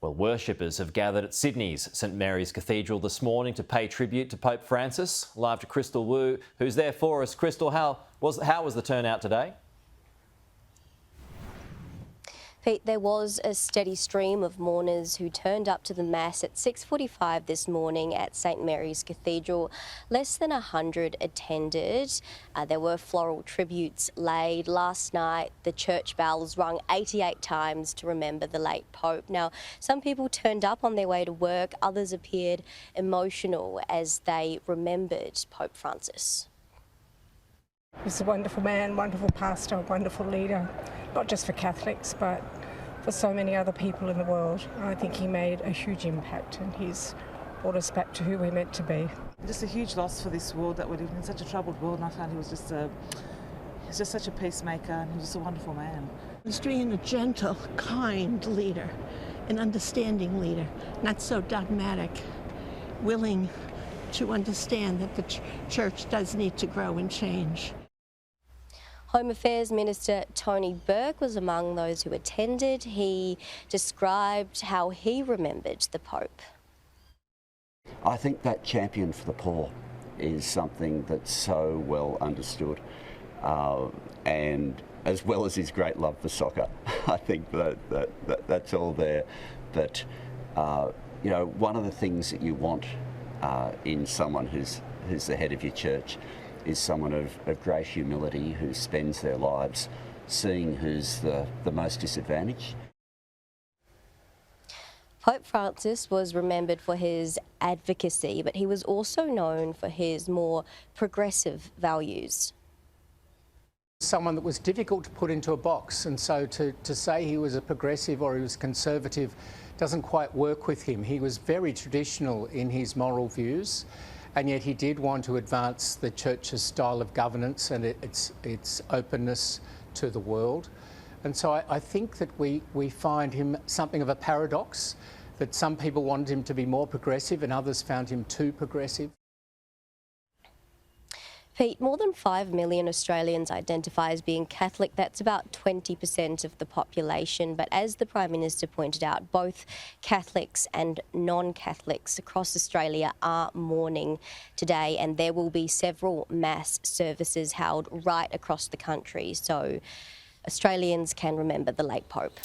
Well, worshippers have gathered at Sydney's St Mary's Cathedral this morning to pay tribute to Pope Francis. Live to Crystal Wu, who's there for us. Crystal, how was the turnout today? Pete, there was a steady stream of mourners who turned up to the Mass at 6:45 this morning at St Mary's Cathedral. Less than 100 attended. There were floral tributes laid. Last night, the church bells rung 88 times to remember the late Pope. Now, some people turned up on their way to work. Others appeared emotional as they remembered Pope Francis. He's a wonderful man, wonderful pastor, wonderful leader, not just for Catholics, but for so many other people in the world. I think he made a huge impact and he's brought us back to who we're meant to be. Just a huge loss for this world that we're living in, such a troubled world, and I found he was just such a peacemaker and he was just a wonderful man. He's being a gentle, kind leader, an understanding leader, not so dogmatic, willing to understand that the church does need to grow and change. Home Affairs Minister Tony Burke was among those who attended. He described how he remembered the Pope. I think that champion for the poor is something that's so well understood, and as well as his great love for soccer. I think that's all there. But you know, one of the things that you want in someone who's the head of your church is someone of great humility who spends their lives seeing who's the most disadvantaged. Pope Francis was remembered for his advocacy, but he was also known for his more progressive values. Someone that was difficult to put into a box, and so to say he was a progressive or he was conservative doesn't quite work with him. He was very traditional in his moral views, and yet he did want to advance the church's style of governance and its openness to the world. And so I think that we find him something of a paradox, that some people wanted him to be more progressive and others found him too progressive. Pete, more than 5 million Australians identify as being Catholic. That's about 20% of the population. But as the Prime Minister pointed out, both Catholics and non-Catholics across Australia are mourning today, and there will be several mass services held right across the country so Australians can remember the late Pope.